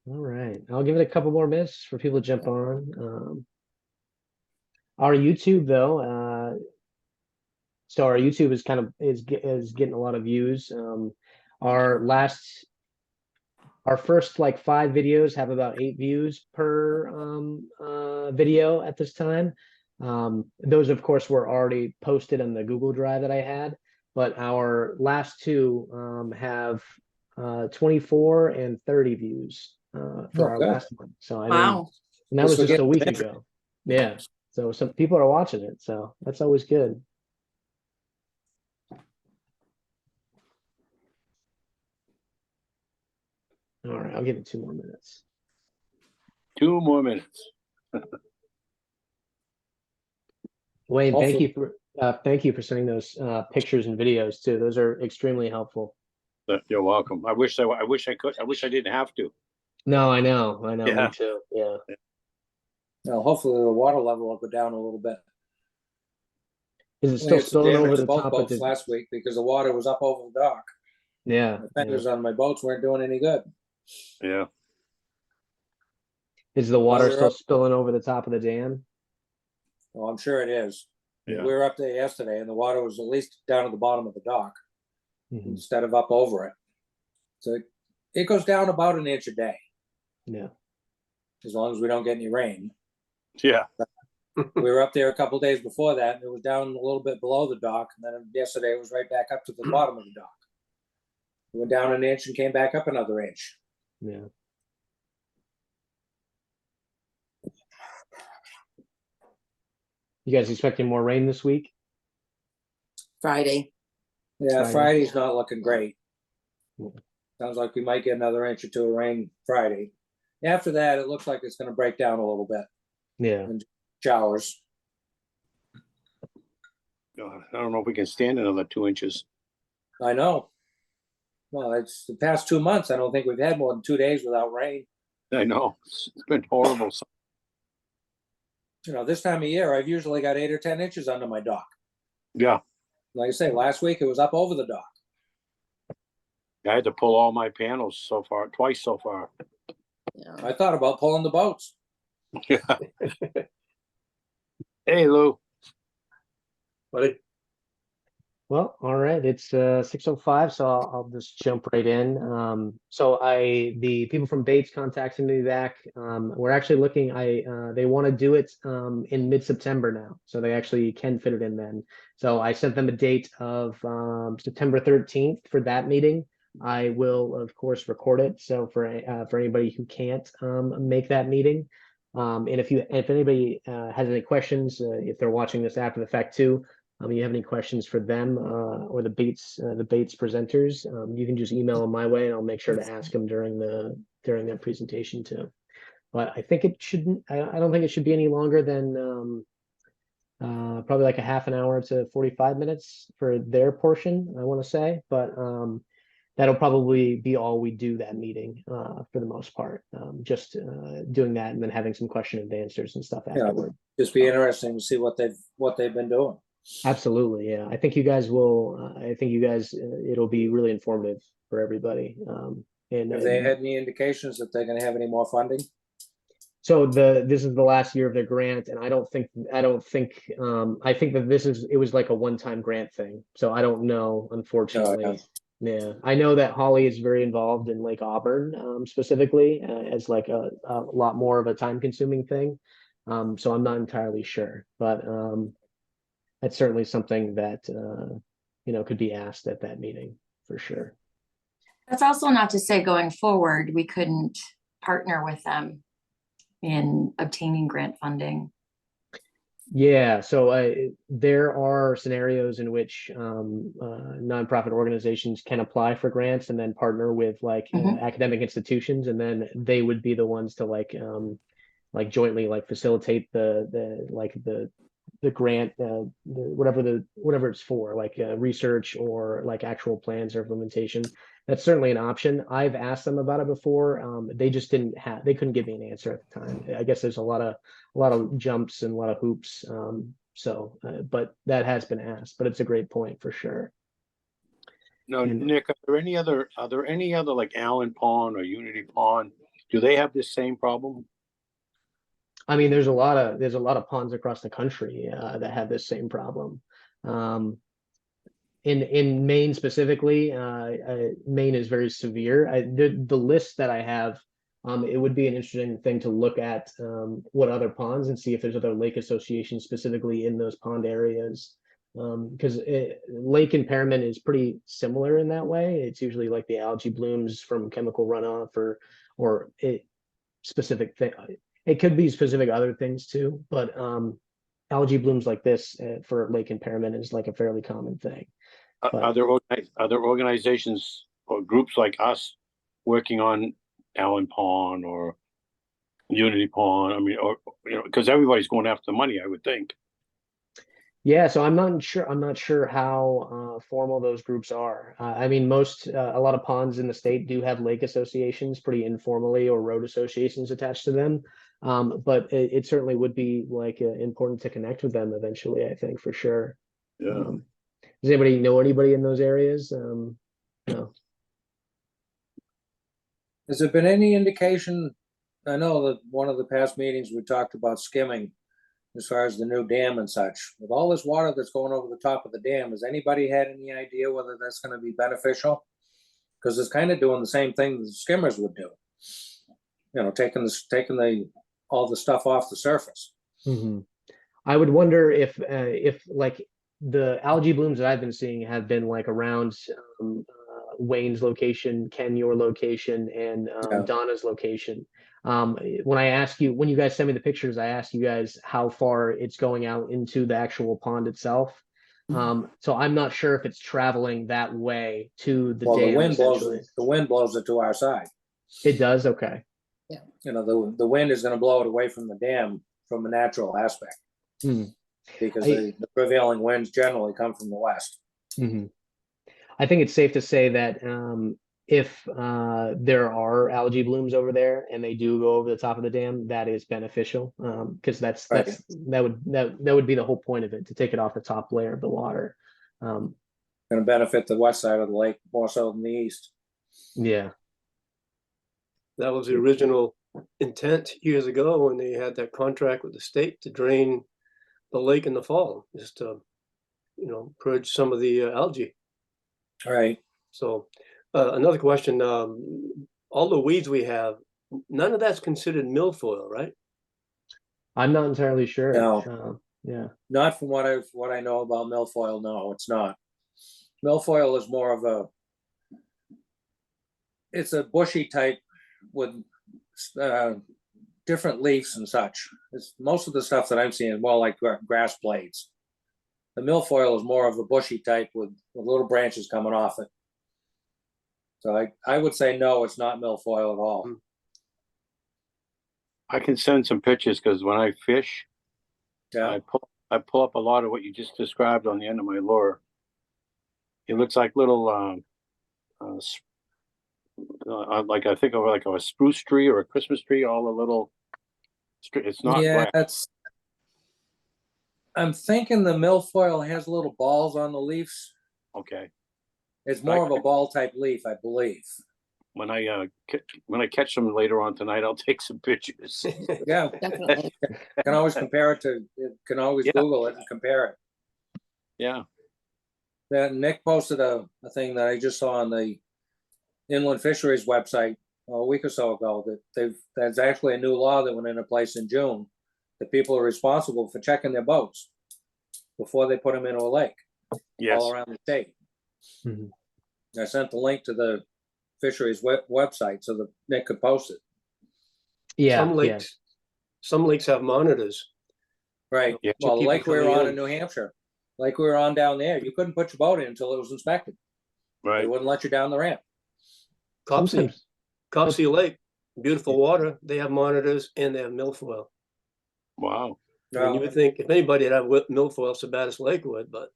All right, I'll give it a couple more minutes for people to jump on. Our YouTube though, so our YouTube is kind of is getting a lot of views. Our last our first like 5 videos have about 8 views per video at this time. Those of course were already posted on the Google Drive that I had, but our last two have 24 and 30 views for Oh, our good. last one. So I mean, Wow. and that was just a week ago. Yeah. So some people are watching it, so that's always good. All right, I'll give it 2 more minutes. 2 more minutes. Wayne, Hopefully- thank you for sending those pictures and videos too. Those are extremely helpful. You're welcome. I wish I could. I wish I didn't have to. No, I know, Yeah. me too. Yeah. Now, hopefully the water level will go down a little bit. Is it We still had some spilling damage over to the both top of boats the? last week because the water was up over the dock. Yeah. The fenders on my boats weren't doing any good. Yeah. Is the water we're still up- spilling over the top of the dam? Well, I'm sure it is. Yeah. We were up there yesterday and the water was at least down at the bottom of the dock Mhm. instead of up over it. So it goes down about an inch a day, Yeah. as long as we don't get any rain. Yeah. We were up there a couple days before that, and it was down a little bit below the dock, and then yesterday it was right back up to the bottom of the dock. It went down an inch and came back up another inch. Yeah. You guys expecting more rain this week? Friday. Yeah, Friday. Friday's not looking great. Yeah. Sounds like we might get another inch or two of rain Friday. After that, it looks like it's going to break down a little bit. Yeah. Showers. I don't know if we can stand another 2 inches. I know. Well, it's the past 2 months. I don't think we've had more than 2 days without rain. I know. It's been horrible. You know, this time of year, I've usually got 8 or 10 inches under my dock. Yeah. Like I say, last week it was up over the dock. I had to pull all my panels twice so far. Yeah. I thought about pulling the boats. Yeah. Hey, Lou. But Well, all right. It's 6:05, so I'll just jump right in. So the people from Bates contacted me back. We're actually looking. They want to do it in mid-September now, so they actually can fit it in then. So I sent them a date of September 13th for that meeting. I will, of course, record it. So for anybody who can't make that meeting, and if anybody has any questions, if they're watching this after the fact too. You have any questions for them or the Bates presenters, you can just email them my way and I'll make sure to ask them during that presentation too. But I think it shouldn't, I don't think it should be any longer than probably like a half an hour to 45 minutes for their portion, I want to say, but that'll probably be all we do that meeting for the most part. Just doing that and then having some question and answers and stuff afterward. just be interesting to see what they've been doing. Absolutely, yeah. I think you guys will. I think you guys. It'll be really informative for everybody. And Have they had any indications that they're going to have any more funding? so this is the last year of their grant, and I think that it was like a one-time grant thing. So I don't know, unfortunately. Oh, Yeah, I know that Holly is very involved in Lake Auburn specifically as like a lot more of a time-consuming thing. So I'm not entirely sure, but that's certainly something that could be asked at that meeting for sure. That's also not to say going forward, we couldn't partner with them in obtaining grant funding. Yeah, so there are scenarios in which nonprofit organizations can apply for grants and then partner with like academic institutions, and then they would be the ones to like jointly like facilitate the grant, whatever it's for, like research or like actual plans or implementation. That's certainly an option. I've asked them about it before. They just they couldn't give me an answer at the time. I guess there's a lot of jumps and a lot of hoops. But that has been asked. But it's a great point for sure. No, And- Nick, are there any other like Allen Pond or Unity Pond? Do they have this same problem? I mean, there's a lot of ponds across the country that have this same problem. In Maine specifically, Maine is very severe. The list that I have, it would be an interesting thing to look at what other ponds and see if there's other lake associations specifically in those pond areas. Because lake impairment is pretty similar in that way. It's usually like the algae blooms from chemical runoff or specific thing. It could be specific other things too, but algae blooms like this for lake impairment is like a fairly common thing. Are there organizations or groups like us working on Allen Pond or Unity Pond? I mean, or because everybody's going after the money, I would think. Yeah, so I'm not sure how formal those groups are. I mean, a lot of ponds in the state do have lake associations, pretty informally, or road associations attached to them. But it certainly would be like important to connect with them eventually, I think, for sure. Yeah. Does anybody know anybody in those areas? No. Has there been any indication? I know that one of the past meetings we talked about skimming as far as the new dam and such. With all this water that's going over the top of the dam, has anybody had any idea whether that's going to be beneficial? Because it's kind of doing the same thing the skimmers would do. Taking all the stuff off the surface. Mm-hmm. I would wonder if like the algae blooms that I've been seeing have been like around Wayne's location, Ken, your location, and Donna's location. When you guys send me the pictures, I asked you guys how far it's going out into the actual pond itself. So I'm not sure if it's traveling that way to the dam. The wind blows it to our side. It does? Okay. Yeah. The wind is going to blow it away from the dam from a natural aspect. Because the prevailing winds generally come from the west. Mm-hmm. I think it's safe to say that if there are algae blooms over there and they do go over the top of the dam, that is beneficial because that would be the whole point of it, to take it off the top layer of the water. Going to benefit the west side of the lake more so than the east. Yeah, that was the original intent years ago when they had that contract with the state to drain the lake in the fall, just to purge some of the algae. Right. So another question, all the weeds we have, none of that's considered milfoil, right? I'm not entirely sure. No. Yeah, Not from what I know about milfoil. No, it's not. Milfoil is more of it's a bushy type with different leaves and such. Most of the stuff that I'm seeing more like grass blades. The milfoil is more of a bushy type with little branches coming off it. So I would say no, it's not milfoil at all. I can send some pictures because when I fish, Yeah. I pull up a lot of what you just described on the end of my lure. It looks like little like I think of like a spruce tree or a Christmas tree, all the little. It's not. Yeah, black. I'm thinking the milfoil has little balls on the leaves. Okay. It's more of a ball type leaf, I believe. When I catch them later on tonight, I'll take some pictures. Yeah, Definitely. can always compare it to. Can always Google it and compare it. Yeah. Then Nick posted a thing that I just saw on the Inland Fisheries website a week or so ago that there's actually a new law that went into place in June that people are responsible for checking their boats before they put them into a lake. Yes. All around the state. Mm-hmm. I sent the link to the fisheries website so that Nick could post it. Yeah, some lakes have monitors. Right. Yeah. Well, the lake we were coming on in. in New Hampshire, like we were on down there, you couldn't put your boat in until it was inspected. They Right. wouldn't let you down the ramp. Copsey Lake, beautiful water. They have monitors and they have milfoil. Wow. And you would think if anybody had milfoil, Sabattus Lake would, but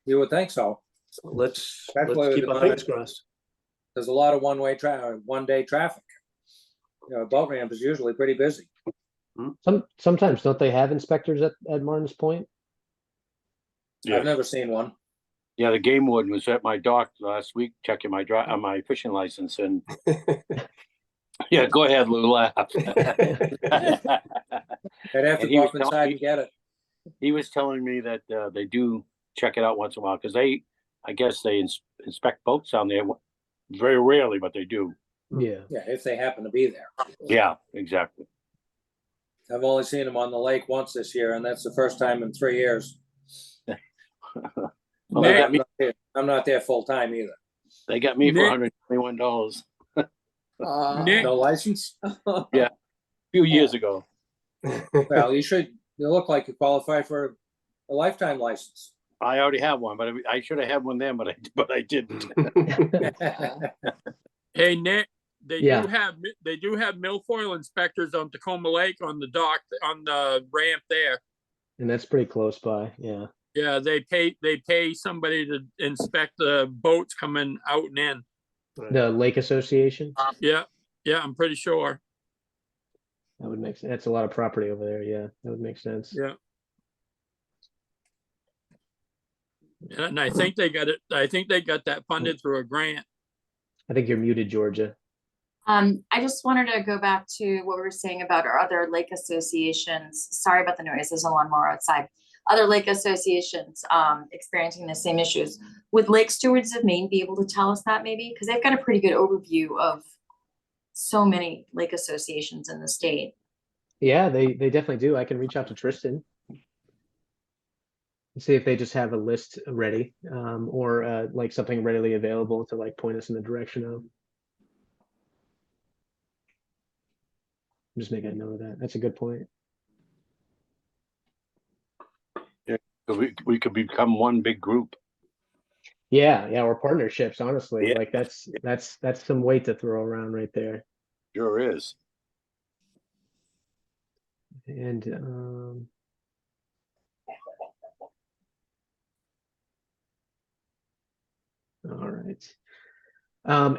You would think so. let's Especially keep with our the fingers crossed. There's a lot of one-day traffic. Boat ramp is usually pretty busy. Sometimes don't they have inspectors at Martin's Point? Yes. I've never seen one. Yeah, the game warden was at my dock last week checking my my fishing license, and yeah, go ahead, Lou, laugh. I'd have to And he go was up inside and get it. He was telling me that they do check it out once in a while because I guess they inspect boats down there very rarely, but they do. Yeah. Yeah, if they happen to be there. Yeah, exactly. I've only seen them on the lake once this year, and that's the first time in 3 years. Well, they got me. I'm not there full time either. They got me for Nick. $121 Nick. No license? a few years ago. Well, you look like you qualify for a lifetime license. I already have one, but I should have had one then, but I didn't. Hey, Nick, they Yeah. do have milfoil inspectors on Tacoma Lake on the dock, on the ramp there. And that's pretty close by. Yeah. Yeah, they pay somebody to inspect the boats coming out and in. The Lake Association. Yeah, I'm pretty sure. That would make sense. That's a lot of property over there. Yeah, that would make sense. Yeah. And I think they got it. I think they got that funded through a grant. I think you're muted, Georgia. I just wanted to go back to what we were saying about our other lake associations. Sorry about the noise, there's a lawnmower outside. Other lake associations experiencing the same issues. Would Lake Stewards of Maine be able to tell us that maybe? Because they've got a pretty good overview of so many lake associations in the state. Yeah, they definitely do. I can reach out to Tristan and see if they just have a list ready, or like something readily available to like point us in the direction of. Just make a note of that. That's a good point. We could become one big group. Yeah, or partnerships, honestly. Yeah. Like that's some weight to throw around right there. Sure is. And all right.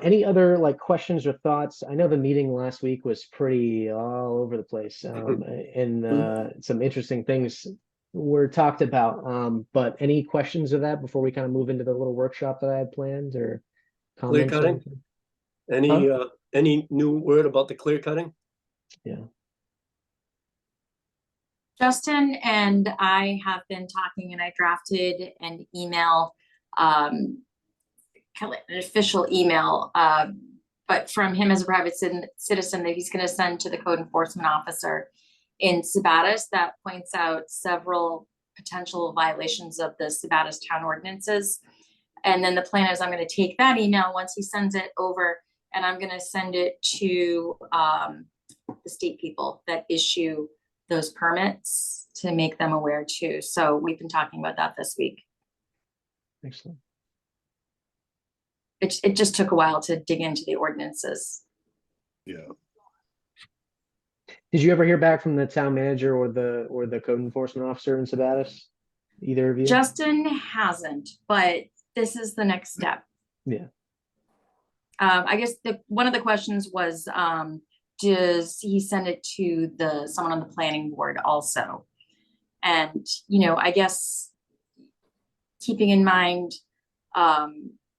Any other like questions or thoughts? I know the meeting last week was pretty all over the place, and some interesting things were talked about. But any questions of that before we kind of move into the little workshop that I had planned, or Clear comments? or cutting? anything? Any new word about the clear cutting? Yeah. Justin and I have been talking, and I drafted an email, kind of an official email, but from him as a private citizen that he's going to send to the code enforcement officer in Sabattus that points out several potential violations of the Sabattus town ordinances. And then the plan is I'm going to take that email once he sends it over, and I'm going to send it to the state people that issue those permits to make them aware too. So we've been talking about that this week. Excellent. It just took a while to dig into the ordinances. Yeah. Did you ever hear back from the town manager or the code enforcement officer in Sabattus? Either of you? Justin hasn't, but this is the next step. Yeah. I guess one of the questions was, does he send it to someone on the planning board also? And, I guess keeping in mind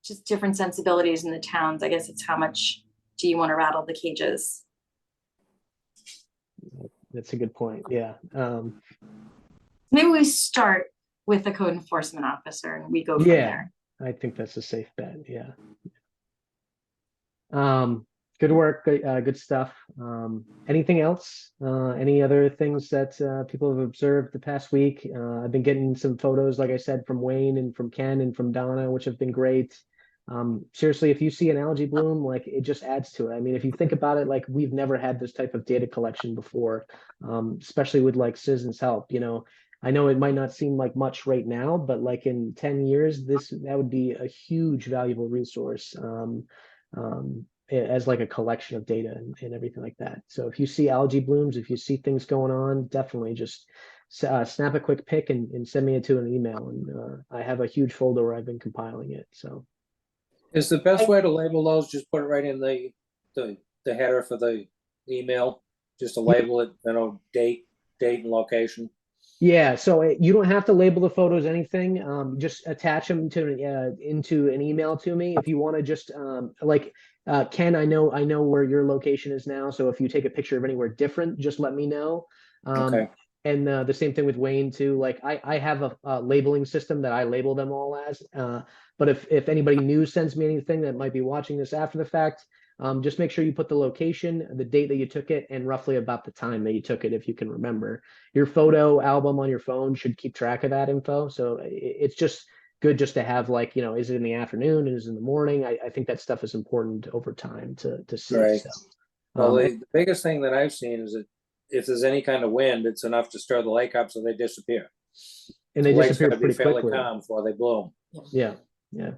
just different sensibilities in the towns, I guess it's how much do you want to rattle the cages? That's a good point. Yeah. Maybe we start with the code enforcement officer and we go from there. I think that's a safe bet. Yeah. Good work. Good stuff. Anything else? Any other things that people have observed the past week? I've been getting some photos, like I said, from Wayne and from Ken and from Donna, which have been great. Seriously, if you see an algae bloom, like it just adds to it. I mean, if you think about it, like we've never had this type of data collection before, especially with like citizens' help. I know it might not seem like much right now, but like in 10 years, that would be a huge valuable resource. As like a collection of data and everything like that. So if you see algae blooms, if you see things going on, definitely just snap a quick pic and send me it to an email. And I have a huge folder where I've been compiling it. So Is the best way to label those, just put it right in the header for the email, just to label it, date and location? Yeah, so you don't have to label the photos anything. Just attach them to into an email to me if you want to. Just like Ken, I know where your location is now. So if you take a picture of anywhere different, just let me know. Okay. And the same thing with Wayne too. Like I have a labeling system that I label them all as. But if anybody new sends me anything that might be watching this after the fact, just make sure you put the location, the date that you took it, and roughly about the time that you took it, if you can remember. Your photo album on your phone should keep track of that info. So it's just good just to have, like, is it in the afternoon? Is it in the morning? I think that stuff is important over time to see. Right. So, Well, and the biggest thing that I've seen is that if there's any kind of wind, it's enough to stir the lake up so they disappear. they The lake's disappear gotta be pretty fairly quickly. calm before they bloom. Yeah, yeah.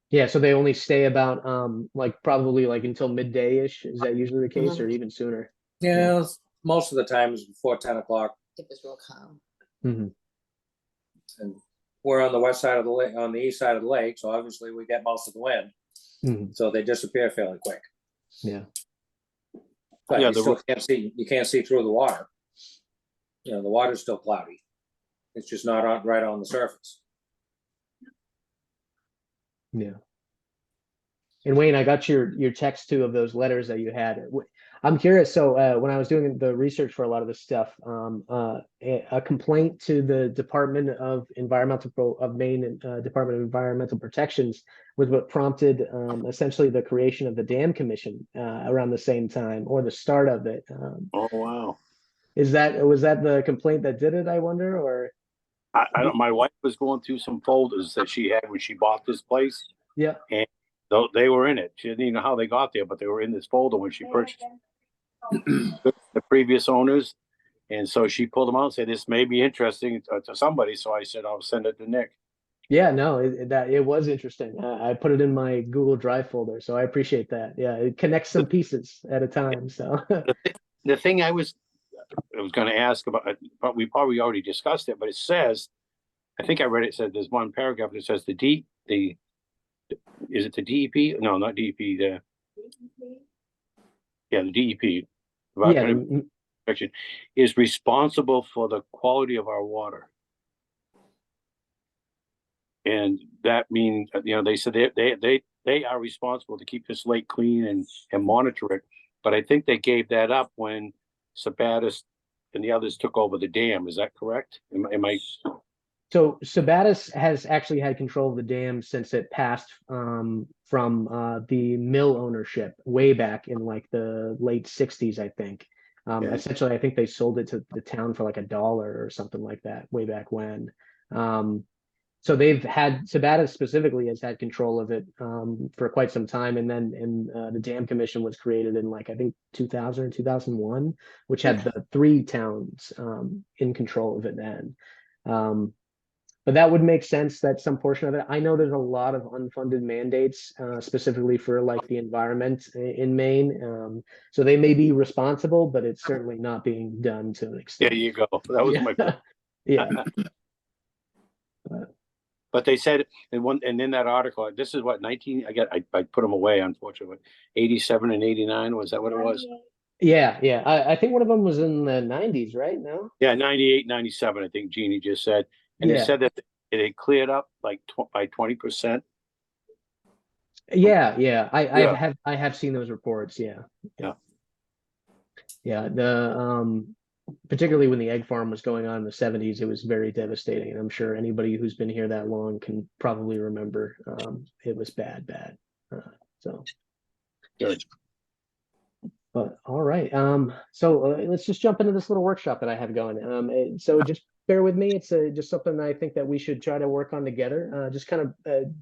Yeah, so they only stay about like probably like until midday-ish. Is that usually the case, or even sooner? Yeah, most of the time is before 10 o'clock. It was real calm. Hmm. And we're on the west side of the lake, on the east side of the lake, so obviously we get most of the wind. Hmm. So they disappear fairly quick. Yeah. But Yeah, you still can't see, you can't see through the water. The water's still cloudy. It's just not right on the surface. Yeah. And Wayne, I got your text too of those letters that you had. I'm curious. So when I was doing the research for a lot of this stuff, a complaint to the Department of Maine Department of Environmental Protections was what prompted essentially the creation of the Dam Commission around the same time, or the start of it. Oh, wow. Was that the complaint that did it, I wonder, or? I don't, my wife was going through some folders that she had when she bought this place, Yeah. and they were in it. She didn't even know how they got there, but they were in this folder when she purchased the previous owners. And so she pulled them out and said, this may be interesting to somebody. So I said, I'll send it to Nick. Yeah, no, it was interesting. I put it in my Google Drive folder, so I appreciate that. Yeah, it connects some pieces at a time. So The thing I was going to ask about, but we probably already discussed it, but it says, I think I read it, said there's one paragraph that says is it the DEP? No, not DEP. The DEP, yeah, Environmental Protection, is responsible for the quality of our water. And that means, they said they are responsible to keep this lake clean and monitor it. But I think they gave that up when Sabattus and the others took over the dam. Is that correct? Am I? so Sabattus has actually had control of the dam since it passed from the mill ownership way back in like the late 60s, I think. Okay. Essentially, I think they sold it to the town for like $1 or something like that way back when. So they've had, Sabattus specifically has had control of it for quite some time, and then the Dam Commission was created in like I think 2000 or 2001, which had the 3 towns in control of it then. But that would make sense that some portion of it. I know there's a lot of unfunded mandates specifically for like the environment in Maine, so they may be responsible, but it's certainly not being done to an extent. There you go. That was my point. Yeah. But they said and in that article, this is what I put them away, unfortunately. 87 and 89, was that what it was? Yeah, yeah. I think one of them was in the 90s, right? No? Yeah, 98, 97, I think Jeannie just said. And it Yeah. said that it had cleared up like by 20%. Yeah, yeah. Yeah. I have seen those reports. Yeah. Yeah. Yeah. The particularly when the egg farm was going on in the 70s, it was very devastating. And I'm sure anybody who's been here that long can probably remember it was bad. So Good. But all right. So let's just jump into this little workshop that I have going. So just bear with me. It's just something I think that we should try to work on together. Just kind of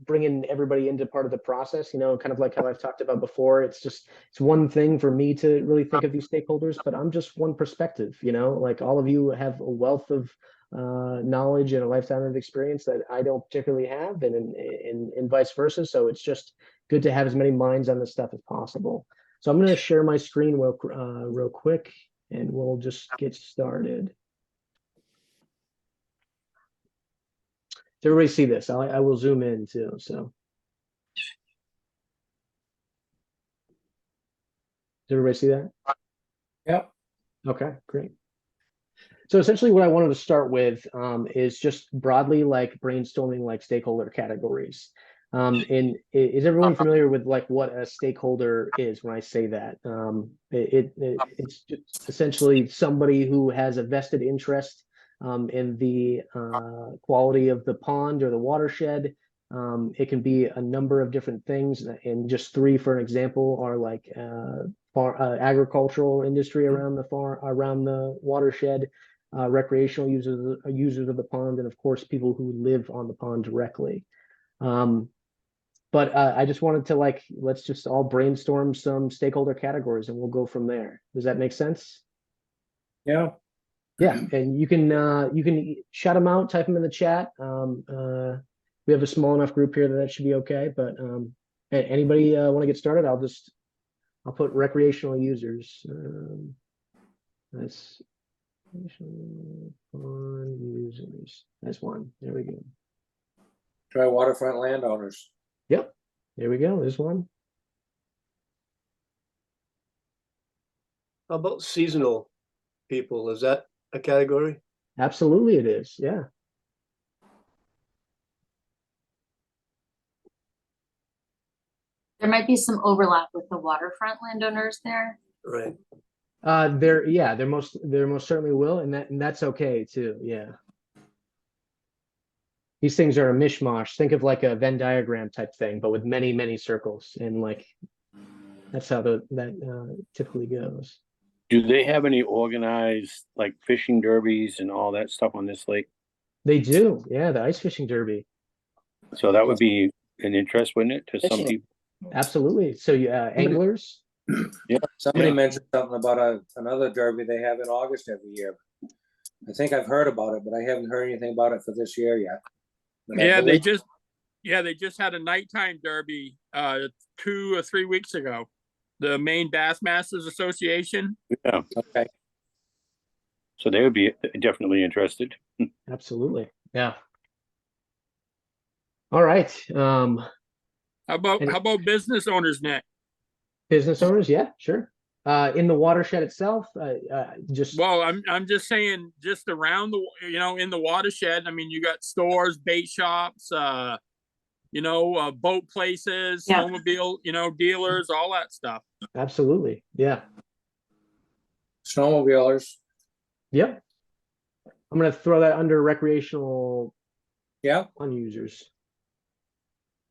bringing everybody into part of the process. Kind of like how I've talked about before. It's one thing for me to really think of these stakeholders, but I'm just one perspective. Like all of you have a wealth of knowledge and a lifetime of experience that I don't particularly have, and vice versa. So it's just good to have as many minds on this stuff as possible. So I'm going to share my screen real quick, and we'll just get started. Does everybody see this? I will zoom in too. So does everybody see that? Yep. Okay, great. So essentially what I wanted to start with is just broadly like brainstorming like stakeholder categories. And is everyone familiar with like what a stakeholder is when I say that? It's just essentially somebody who has a vested interest in the quality of the pond or the watershed. It can be a number of different things, and just three, for an example, are like agricultural industry around the watershed, recreational users of the pond, and of course people who live on the pond directly. But I just wanted to like, let's just all brainstorm some stakeholder categories and we'll go from there. Does that make sense? Yeah. Yeah, and you can shout them out, type them in the chat. We have a small enough group here that should be okay. But anybody want to get started? I'll put recreational users. That's on users. That's one. There we go. Try waterfront landowners. Yep. There we go. There's one. How about seasonal people? Is that a category? Absolutely, it is. Yeah. There might be some overlap with the waterfront landowners there. Right. There most certainly will, and that's okay too. Yeah. These things are a mishmash. Think of like a Venn diagram type thing, but with many, many circles, and like that's how that typically goes. Do they have any organized like fishing derbies and all that stuff on this lake? They do. Yeah, the ice fishing derby. So that would be an interest, wouldn't it, to some people? Absolutely. So anglers. Yeah. Somebody mentioned something about another derby they have in August every year. I think I've heard about it, but I haven't heard anything about it for this year yet. But I Yeah, they believe- just had a nighttime derby 2 or 3 weeks ago. The Maine Bassmasters Association. Yeah. Okay. So they would be definitely interested. Absolutely. Yeah. All right. How about business owners, Nick? Business owners, yeah, sure. In the watershed itself, just Well, I'm just saying, just around the in the watershed. I mean, you got stores, bait shops, boat places, Yeah. snowmobile, dealers, all that stuff. absolutely, yeah, Snowmobilers. yep. I'm gonna throw that under recreational Yeah. unusers.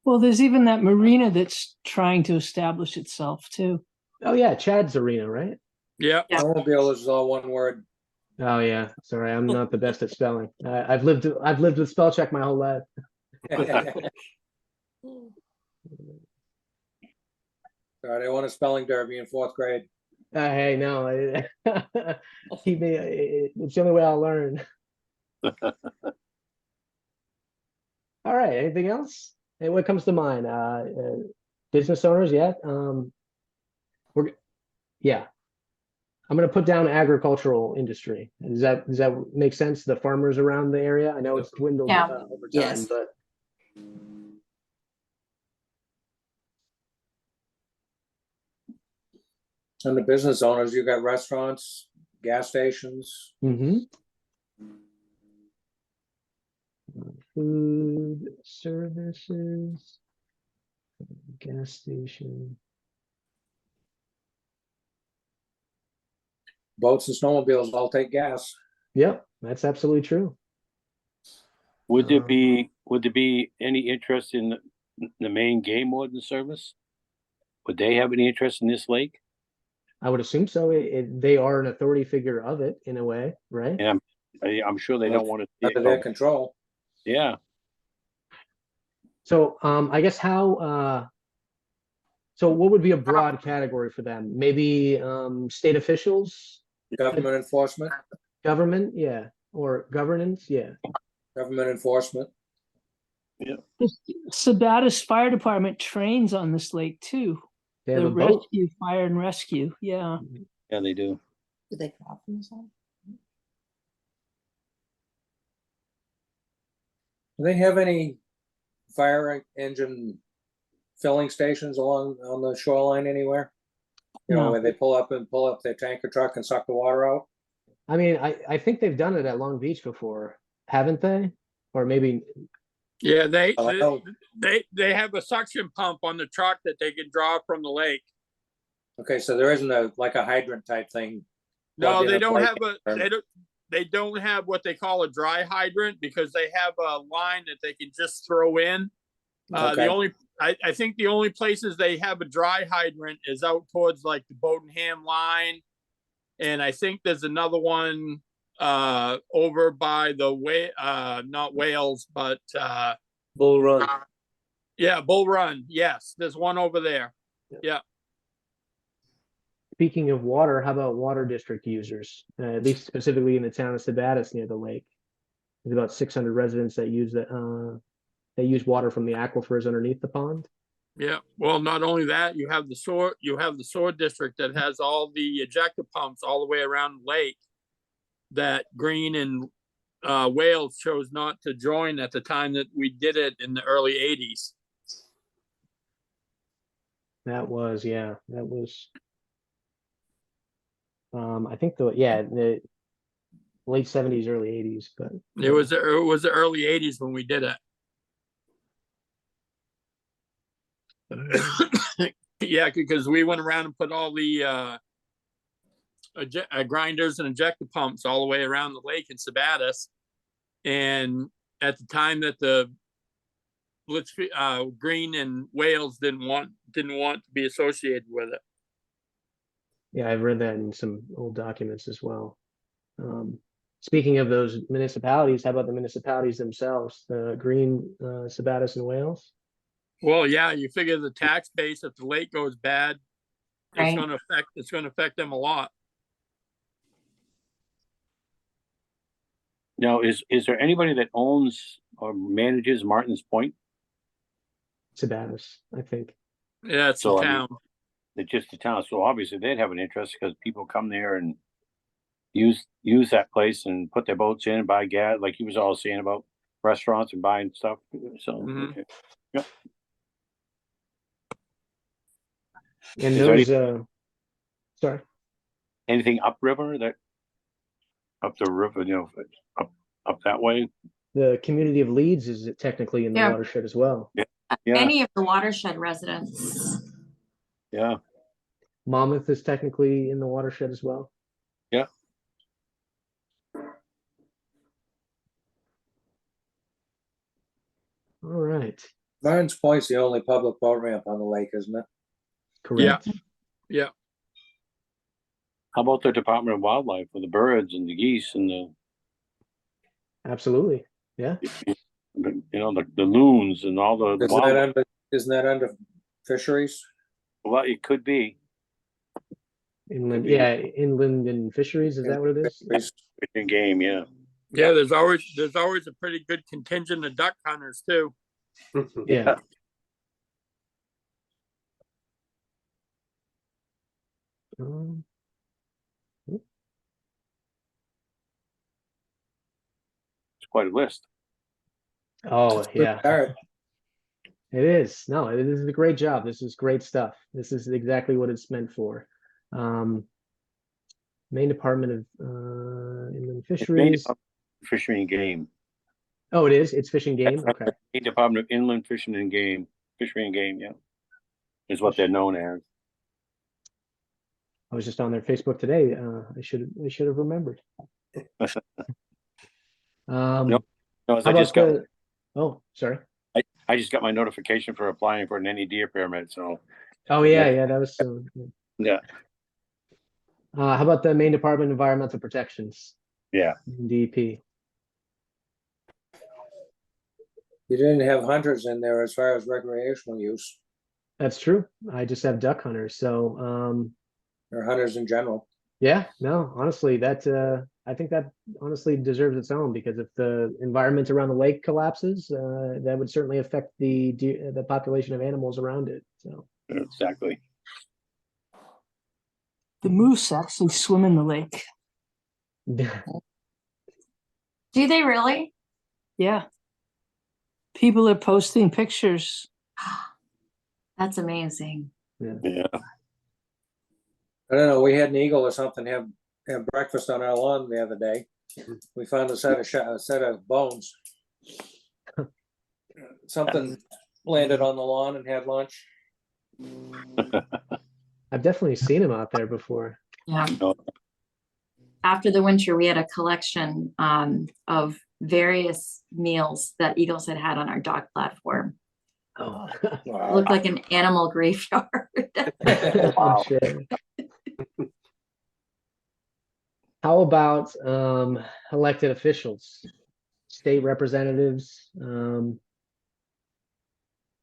Well, there's even that marina that's trying to establish itself too. Oh yeah, Chad's Arena, right? Yeah. Yeah. Snowmobilers is all one word. Oh yeah, sorry, I'm not the best at spelling. I've lived with spell check my whole life. Sorry, I won a spelling derby in 4th grade. Hey, no, keep me. It's the only way I'll learn. All right, anything else? And what comes to mind? Business owners, yeah. Yeah. I'm gonna put down agricultural industry. Does that make sense? The farmers around the area. I know it's dwindled Yeah. Over time, Yes. but And the business owners, you got restaurants, gas stations. Food services, gas station. Boats and snowmobiles all take gas. Yep, that's absolutely true. Would there be any interest in the Maine Game Warden Service? Would they have any interest in this lake? I would assume so. They are an authority figure of it in a way, right? And I'm sure they don't want to see Under it their go. control. Yeah. So I guess so what would be a broad category for them? Maybe state officials, Government enforcement. government, yeah, or governance, yeah. Government enforcement. The Sabattus Fire Department trains on this lake too. They have The a boat. rescue, fire and rescue. Yeah. Yeah, they do. Do they call themselves? Do they have any fire engine filling stations on the shoreline anywhere? You know, No. where they pull up their tanker truck and suck the water out? I mean, I think they've done it at Long Beach before, haven't they? Or maybe, Yeah, Oh, I know. they have a suction pump on the truck that they can draw from the lake. Okay, so there isn't like a hydrant type thing. No, plugged in they a don't pipe have or- they don't have what they call a dry hydrant because they have a line that they can just throw in. Okay. I think the only places they have a dry hydrant is out towards like the Bodenham line. And I think there's another one over by the not Wales, but Bull Run. yeah, Bull Run. Yes, there's one over there. Yeah. speaking of water, how about water district users? At least specifically in the town of Sabattus near the lake. There's about 600 residents that use they use water from the aquifers underneath the pond. Yeah, well, not only that, you have the sewer district that has all the ejector pumps all the way around the lake that Green and Wales chose not to join at the time that we did it in the early 80s. That was I think the late 70s, early 80s, but It was the early 80s when we did it. Yeah, because we went around and put all the grinders and ejector pumps all the way around the lake in Sabattus. And at the time that the Green and Wales didn't want to be associated with it. yeah, I've read that in some old documents as well. Speaking of those municipalities, how about the municipalities themselves? The Green, Sabattus, and Wales. Well, yeah, you figure the tax base if the lake goes bad, Right. it's going to affect them a lot. Now, is there anybody that owns or manages Martin's Point? Sabattus, I think. Yeah, it's So, the I mean, town. It's just the town, so obviously they'd have an interest because people come there and use that place and put their boats in and buy gas, like he was all saying about restaurants and buying stuff. So, Mhm. okay. And Is there those, sorry. anything upriver up the river, up that way? The community of Leeds is technically in the Yeah. watershed as well. Yeah, Any of the watershed residents. yeah, Monmouth is technically in the watershed as well. yeah. All right. Martin's Point's the only public boat ramp on the lake, isn't it? Correct. Yeah. How about the Department of Wildlife with the birds and the geese and Absolutely. Yeah. the loons and all the wildlife? Isn't that under fisheries? Well, it could be. Inland, Could be. yeah, inland and fisheries, is that what it is? Fisheries. Fishing game, yeah. Yeah, there's always a pretty good contingent of duck hunters too. Yeah. Um, It's quite a list. oh, yeah. Start. It is. No, it is a great job. This is great stuff. This is exactly what it's meant for. Maine Department of Inland Fisheries. Fishing and game. Oh, it is. It's fish and game. Okay. Maine Department of Inland Fishing and Game. Fishery and game, yeah. Is what they're known as. I was just on their Facebook today. I should have remembered. No, How I just about got the? Oh, sorry. I just got my notification for applying for an any deer permit, so Oh yeah, that was. yeah. How about the Maine Department of Environmental Protections? Yeah. DEP. You didn't have hunters in there as far as recreational use, That's true. I just have duck hunters. So or hunters in general. yeah, no, honestly, I think that honestly deserves its own, because if the environment around the lake collapses, that would certainly affect the population of animals around it. So Exactly. The moose actually swim in the lake. Do they really? Yeah. People are posting pictures. That's amazing. Yeah. I don't know, we had an eagle or something have breakfast on our lawn the other day. We found a set of bones. Something landed on the lawn and had lunch. I've definitely seen him out there before. Yeah. Oh. After the winter, we had a collection of various meals that eagles had had on our dog platform. Oh, It Wow. looked like an animal graveyard. I'm sure. How about elected officials, state representatives,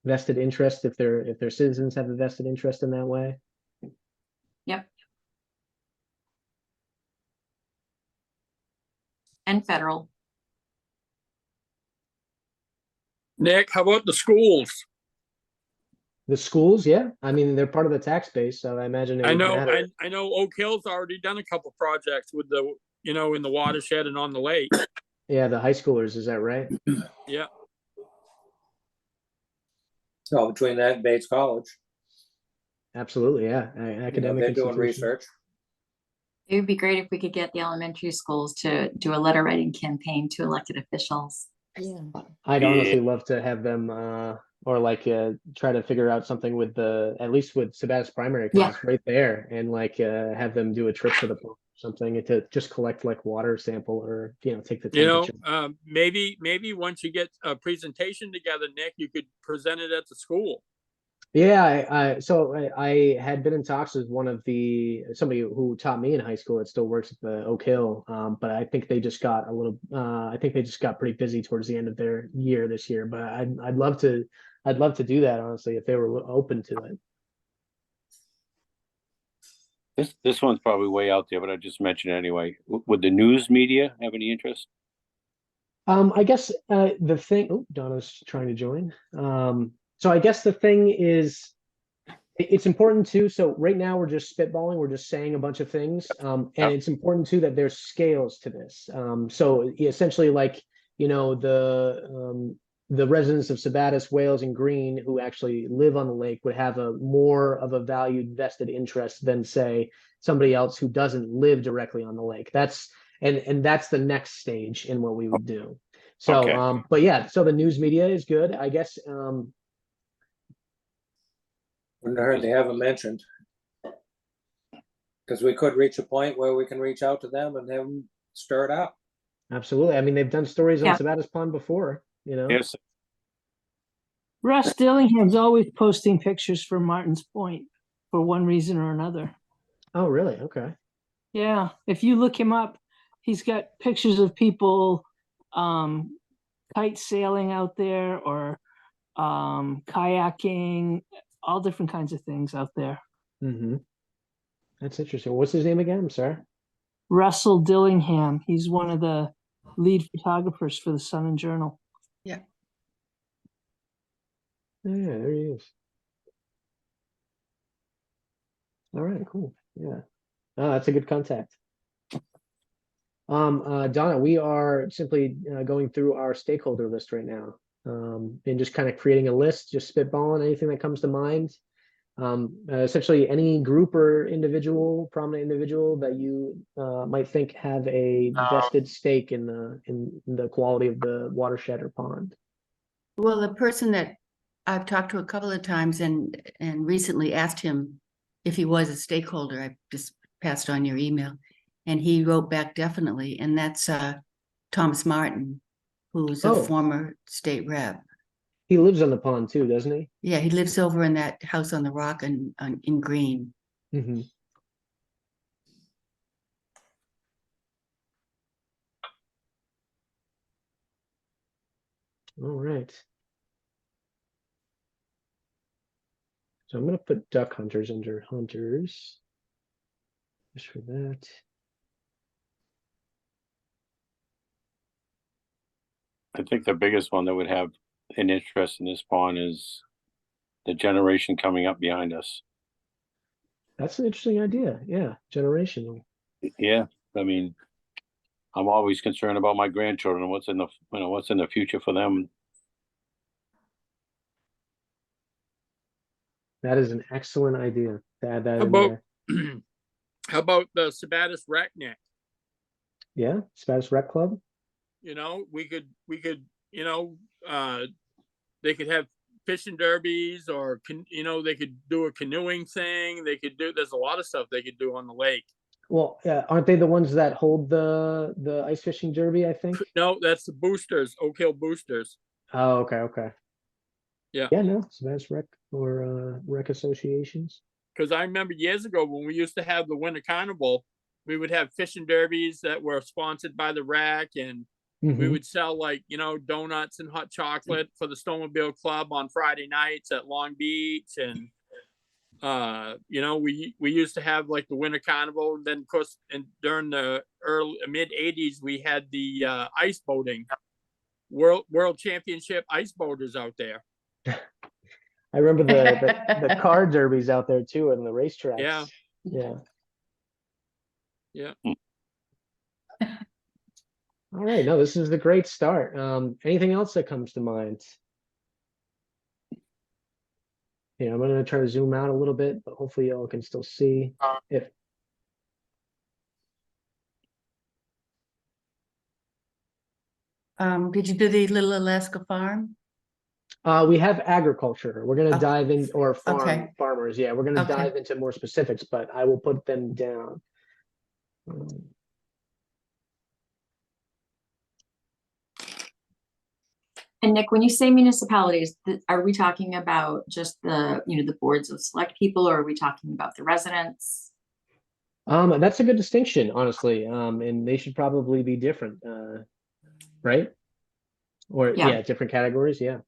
vested interest if their citizens have a vested interest in that way? Yep. And federal. Nick, how about the schools? The schools, yeah. I mean, they're part of the tax base, so I imagine it I would know, matter. I know Oak Hill's already done a couple projects with the, you know, in the watershed and on the lake. Yeah, the high schoolers, is that right? Yeah, So between that and Bates College, Absolutely, yeah. Academic they're doing institutions. research. It would be great if we could get the elementary schools to do a letter writing campaign to elected officials. Yeah. I'd Yeah. honestly love to have them or like try to figure out something with at least with Sabattus primary, because Yeah. it's right there, and like have them do a trip to the pond or something to just collect like water sample, or take the you know, temperature. maybe once you get a presentation together, Nick, you could present it at the school. Yeah, I had been in talks with somebody who taught me in high school that still works at the Oak Hill, but I think they just got pretty busy towards the end of their year this year. But I'd love to do that, honestly, if they were open to it. This one's probably way out there, but I just mentioned it anyway. Would the news media have any interest? I guess the thing. Oh, Donna's trying to join. So I guess the thing is, it's important too. So right now we're just spitballing. We're just saying a bunch of things, and Yep. it's important too that there's scales to this. So essentially, like the residents of Sabattus, Wales, and Green who actually live on the lake would have a more of a valued vested interest than say somebody else who doesn't live directly on the lake. That's the next stage in what we would do. So, Okay. but yeah, so the news media is good, I guess. Wouldn't hurt to have them mentioned. Because we could reach a point where we can reach out to them and have them stir it up. Absolutely. I mean, they've done stories on Yeah. Sabattus Pond before, Yes. Russ Dillingham's always posting pictures from Martin's Point for one reason or another. Oh, really? Okay. Yeah, if you look him up, he's got pictures of people kite sailing out there or kayaking, all different kinds of things out there. Mm-hmm. That's interesting. What's his name again? I'm sorry. Russell Dillingham, he's one of the lead photographers for the Sun and Journal. Oh, yeah, there he is. All right, cool. Yeah. Oh, that's a good contact. Donna, we are simply going through our stakeholder list right now, and just kind of creating a list, just spitballing anything that comes to mind. Essentially any group or prominent individual that you might think have a vested stake in the quality of the watershed or pond. Well, the person that I've talked to a couple of times and recently asked him if he was a stakeholder, I just passed on your email, and he wrote back definitely, and that's Thomas Martin, who's a former state rep. He lives on the pond too, doesn't he? Yeah, he lives over in that house on the rock in Green. Mm-hmm. All right. So I'm going to put duck hunters under hunters. Just for that. I think the biggest one that would have an interest in this pond is the generation coming up behind us. That's an interesting idea. Yeah, generational. Yeah, I mean, I'm always concerned about my grandchildren and what's in the future for them. That is an excellent idea to add that How in about there. How about the Sabattus Rec, Nick? Yeah, Spanish Rec Club. You know, we could, you know, they could have fishing derbies, or you know, they could do a canoeing thing. There's a lot of stuff they could do on the lake. Well, yeah, aren't they the ones that hold the ice fishing derby, I think? No, that's the Boosters, Oak Hill Boosters. Oh, okay, okay. Yeah. Yeah, no, Spanish Rec or rec associations. Because I remember years ago when we used to have the Winter Carnival, we would have fishing derbies that were sponsored by the rec, and we would sell, like, you know, donuts and hot chocolate for the Snowmobile Club on Friday nights at Long Beach. And you know, we used to have like the Winter Carnival. Then of course, and during the mid 80s, we had the ice boating world championship ice boaters out there. I remember the car derbies out there too, and the racetracks. Yeah. Yeah. Yeah. All right. No, this is the great start. Anything else that comes to mind? Yeah, I'm gonna try to zoom out a little bit, but hopefully y'all can still see. If Did you do the Little Alaska Farm? we have agriculture, we're gonna Oh, dive in, or farmers. Yeah, we're gonna Okay. dive into more specifics, but I will put them down. And Nick, when you say municipalities, are we talking about just the, you know, the boards of select people, or are we talking about the residents? That's a good distinction, honestly. And they should probably be different, right? Or Yeah. yeah, different categories. Yeah.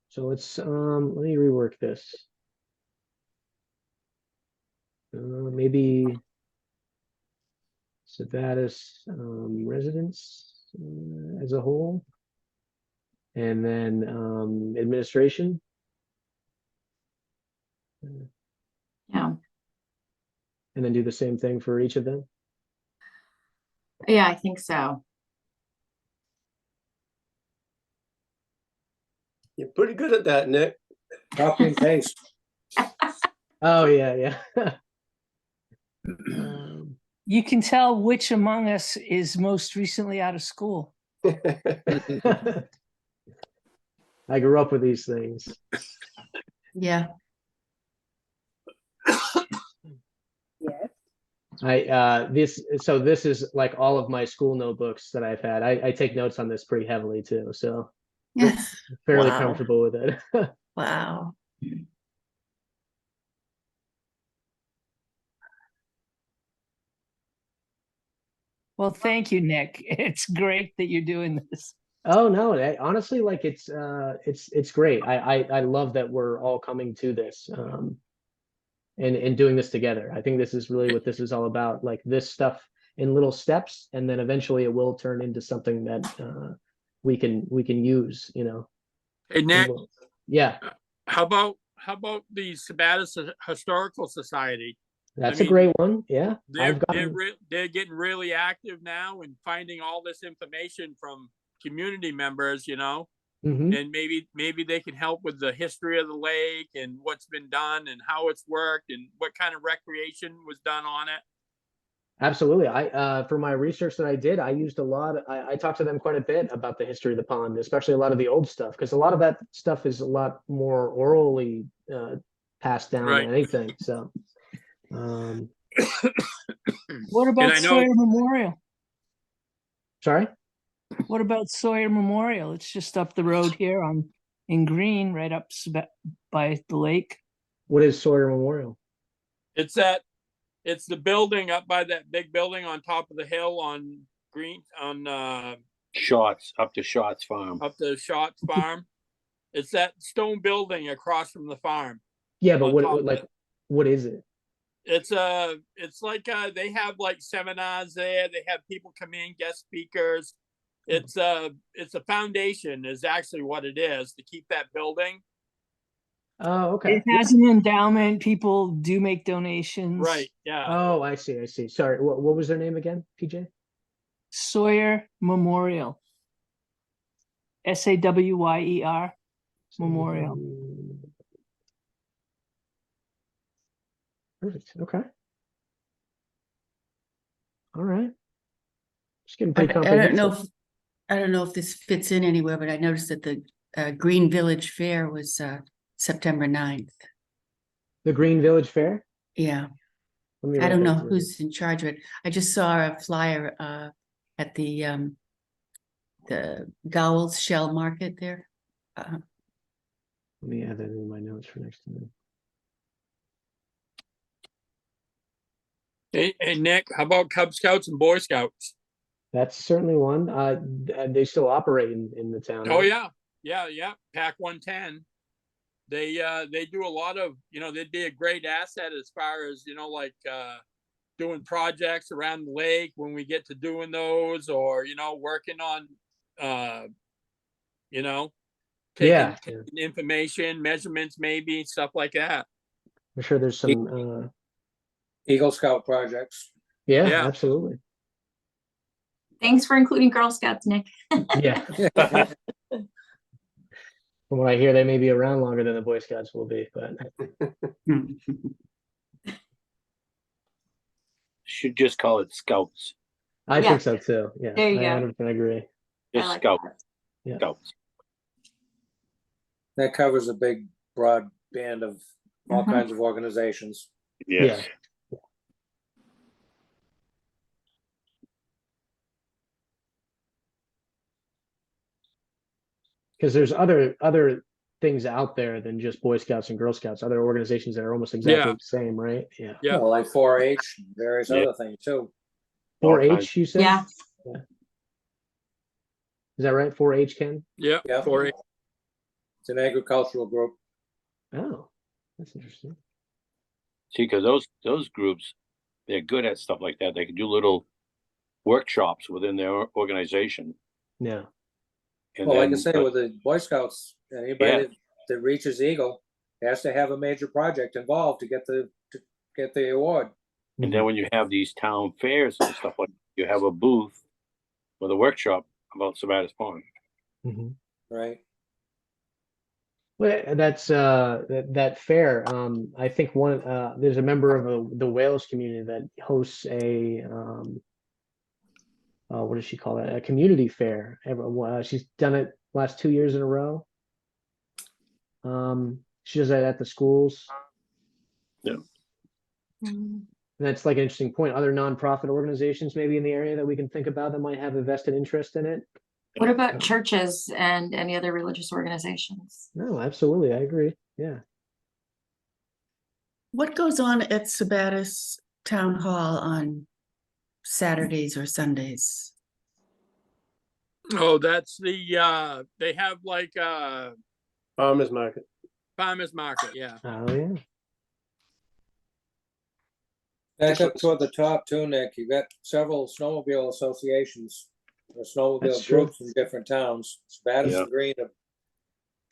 So let's let me rework this. Maybe Sabattus residents as a whole, and then administration. Yeah. And then do the same thing for each of them. Yeah, I think so. You're pretty good at that, Nick. Copy and paste. Oh yeah, yeah. You can tell which among us is most recently out of school. I grew up with these things. Yeah. This is like all of my school notebooks that I've had. I take notes on this pretty heavily too, so Yes. fairly Wow. comfortable with it. Wow. Well, thank you, Nick. It's great that you're doing this. Oh no, honestly, like it's great. I love that we're all coming to this and doing this together. I think this is really what this is all about, like this stuff in little steps, and then eventually it will turn into something that we can use, you know. Hey, Nick, Yeah, how about the Sabattus Historical Society? that's I a mean, great one. Yeah, they're getting really active now and finding all this information from community members, you know. Mhm. And maybe they can help with the history of the lake and what's been done and how it's worked and what kind of recreation was done on it. Absolutely. I for my research that I did, I used a lot. I talked to them quite a bit about the history of the pond, especially a lot of the old stuff, because a lot of that stuff is a lot more orally passed down Right. than anything. So, What about I know- Sawyer Memorial? sorry. What about Sawyer Memorial? It's just up the road here in Green, right up by the lake. What is Sawyer Memorial? It's the building up by that big building on top of the hill on Green on Shots up to Shots Farm. up the Shots Farm. It's that stone building across from the farm. Yeah, but On top of it. what is it? It's like they have like seminars there. They have people come in, guest speakers. It's a foundation is actually what it is to keep that building. Oh, okay. It has an endowment. People do make donations. Right. Yeah. Oh, I see. I see. Sorry. What was their name again, PJ? Sawyer Memorial. Sawer Memorial. Perfect. Okay. All right. Just getting I pretty I don't know, comprehensive. I don't know if this fits in anywhere, but I noticed that the Green Village Fair was September 9th. The Green Village Fair? Yeah, Let me I write don't that know down. who's in charge of it. I just saw a flyer at the Gowls Shell Market there. Let me add that in my notes for next time. Hey, Nick, how about Cub Scouts and Boy Scouts? That's certainly one. They still operate in the town, Oh, right? yeah. Pac 110. They do a lot of, they'd be a great asset as far as, like doing projects around the lake when we get to doing those, or, working on, Yeah, taking information, measurements, maybe stuff like that. I'm sure there's some, Eagle Scout projects. yeah, Yeah. absolutely. Thanks for including Girl Scouts, Nick. Yeah. From what I hear, they may be around longer than the Boy Scouts will be, but Should just call it Scouts. I Yeah. think so too. Yeah, There you I go. 100% agree. I Just like Scout. that. Yeah. Scouts. That covers a big, broad band of all Mhm. kinds of organizations. Yes. Because there's other things out there than just Boy Scouts and Girl Scouts, other organizations that are almost exactly Yeah. the same, right? Yeah. Yeah. Well, like 4-H, various Yeah. other things too. All 4-H, you said? Yeah. Is that right? 4-H, Ken? Yeah. Yeah. For it. It's an agricultural group. Oh, that's interesting. See, because those groups, they're good at stuff like that. They can do little workshops within their organization. Yeah. And Well, like I then, say, with the Boy Scouts, anybody Yeah. that reaches Eagle has to have a major project involved to get the award. and then when you have these town fairs and stuff like, you have a booth with a workshop about Sabattus Pond. Mhm. Right. Well, that's that fair. I think there's a member of the Wales community that hosts a what does she call it? A community fair. She's done it last 2 years in a row. She does that at the schools. Mhm. And that's like an interesting point. Other nonprofit organizations maybe in the area that we can think about that might have a vested interest in it. What about churches and any other religious organizations? No, absolutely. I agree. Yeah. What goes on at Sabattus Town Hall on Saturdays or Sundays? Oh, that's the, they have like Farmers market. farmers market. Yeah. Oh yeah. Back up toward the top too, Nick, you've got several snowmobile associations or That's snowmobile true. groups in different towns. Sabattus Yeah. and Green are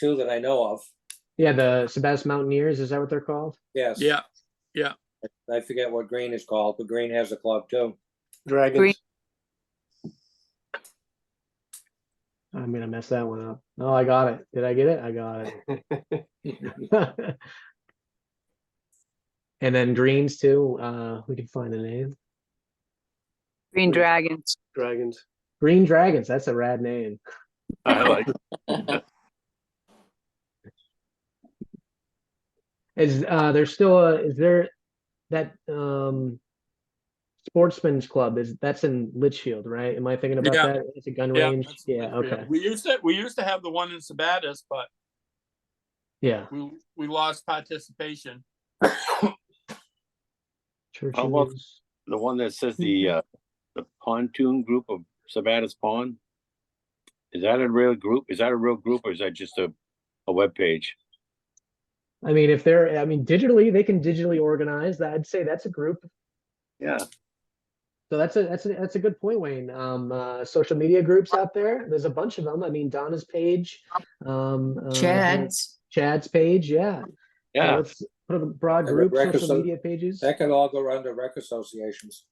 two that I know of. Yeah, the Sabattus Mountaineers, is that what they're called? Yes. Yeah. I forget what Green is called, but Green has a club too. Dragons. I'm gonna mess that one up. Oh, I got it. Did I get it? I got it. And then greens too. We can find a name. Green Dragons. Dragons. Green Dragons. That's a rad name. I like it. Is there that Sportsman's Club? That's in Litchfield, right? Am I thinking about Yeah. that? It's a gun Yeah. range. that's Yeah. what they do. Okay. We used to have the one in Sabattus, but Yeah. we lost participation. Churches. about The one that says the pontoon group of Sabattus Pond. Is that a real group? Is that a real group, or is that just a web page? I mean, digitally, they can digitally organize that. I'd say that's a group. Yeah. So that's a good point, Wayne. Social media groups out there. There's a bunch of them. I mean, Donna's page, Chad's. Chad's page. Yeah. So Yeah. let's put a broad Yeah, group, rec- social media pages, That could all go under rec associations.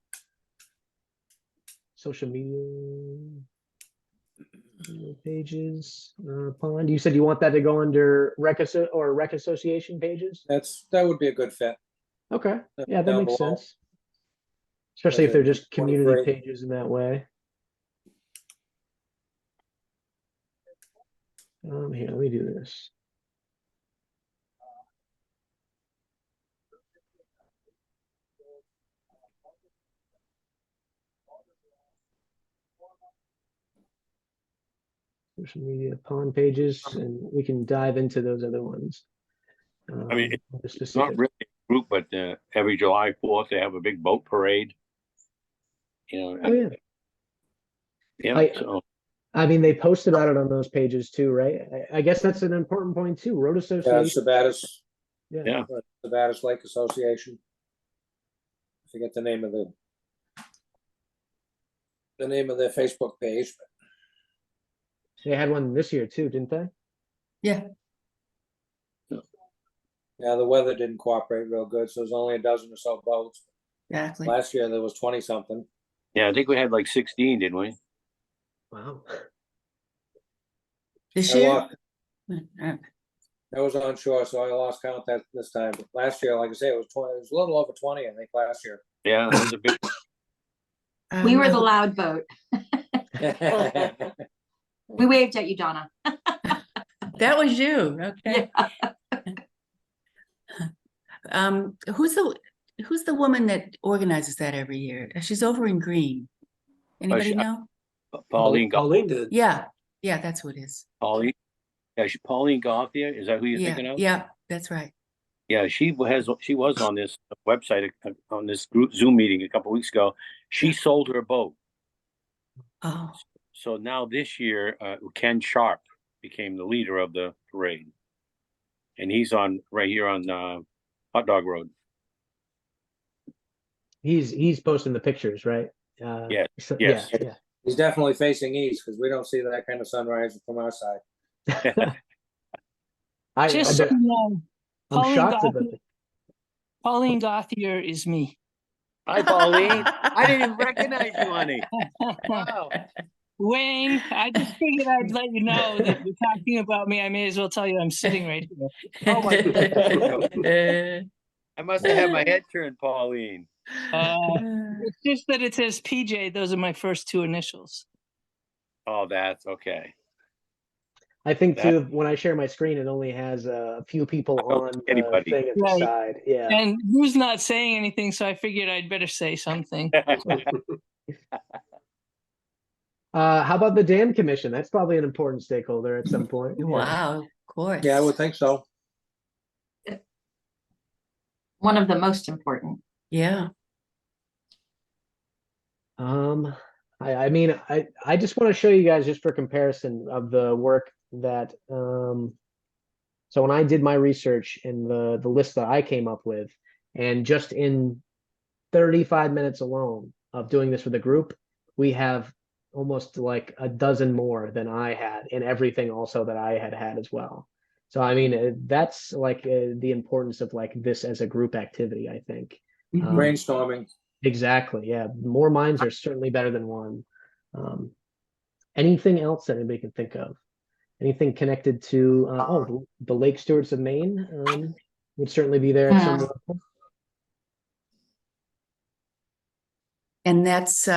social media pages. Pond. You said you want that to go under rec association pages? That would be a good fit. Okay. Yeah, that Down makes below. sense. especially if Was they're it just community 23? pages in that way. Here, let me do this. Social media pond pages, and we can dive into those other ones. I mean, The it's not specific. really a group, but every July 4th, they have a big boat parade. You know, Oh yeah. yeah, so, I mean, they post about it on those pages too, right? I guess that's an important point too. Road Yeah, Association. Sabattus, yeah. Sabattus Lake Association. I forget the name of their Facebook page, but They had one this year too, didn't they? Yeah, yeah, the weather didn't cooperate real good, so there's only a dozen or so boats. exactly. Last year there was 20 something. Yeah, I think we had like 16, didn't we? Wow. This I year? lost, I was on shore, so I lost count that this time. But last year, like I say, it was 20. It was a little over 20, I think, last year. Yeah, it was a big. We were I the hope- loud boat. We waved at you, Donna. That was you, okay. Yeah. Who's the woman that organizes that every year? She's over in Green. Anybody know? Pauline Pauline did. Yeah, that's who it is. Pauline. Yeah, Pauline Gauthier. Is that who you're thinking of? Yeah, that's right. Yeah, she was on this website on this group Zoom meeting a couple weeks ago. She sold her boat. Oh, So now this year, Ken Sharp became the leader of the parade, and he's on right here on Hot Dog Road. He's posting the pictures, right? Yes, So, yes. Yeah. He's definitely facing east because we don't see that kind of sunrise from our side. Just so you know, I'm Pauline shocked about Gauthier, it. Pauline Gauthier is me. Hi, Pauline. I didn't even recognize you, honey. Wow. Wayne, I just figured I'd let you know that you're talking about me. I may as well tell you I'm sitting right here. Oh my goodness. I must have had my head turned, Pauline. It's just that it says PJ. Those are my first two initials. Oh, that's okay. I think too, when I share my screen, it only has a few people on the Anybody. thing at the Right. side. Yeah. And who's not saying anything, so I figured I'd better say something. How about the dam commission? That's probably an important stakeholder at some point. Yeah. Wow, of course. Yeah, I would think so. One of the most important. Yeah. I mean, I just want to show you guys just for comparison of the work that so when I did my research and the list that I came up with, and just in 35 minutes alone of doing this with a group, we have almost like a dozen more than I had, and everything also that I had as well. So I mean, that's like the importance of like this as a group activity, I think. Mhm. Brainstorming. Exactly. Yeah. More minds are certainly better than one. Anything else that anybody can think of? Anything connected to the Lake Stewards of Maine would certainly be there at some level. And that's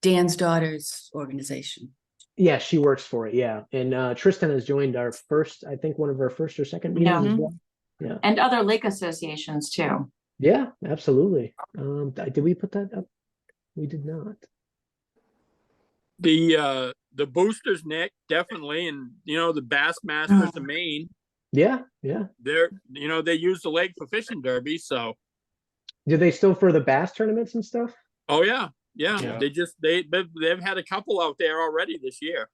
Dan's daughter's organization. Yeah, she works for it. Yeah. And Tristan has joined our first, I think one of our first or second meetings as well. Yeah. And other lake associations too. Yeah, absolutely. Did we put that up? We did not. The boosters, Nick, definitely, and the Bassmasters of Maine. Yeah. They're they use the lake for fishing derby, so. Do they still for the bass tournaments and stuff? Oh yeah. Yeah. They've had a couple out there already this year.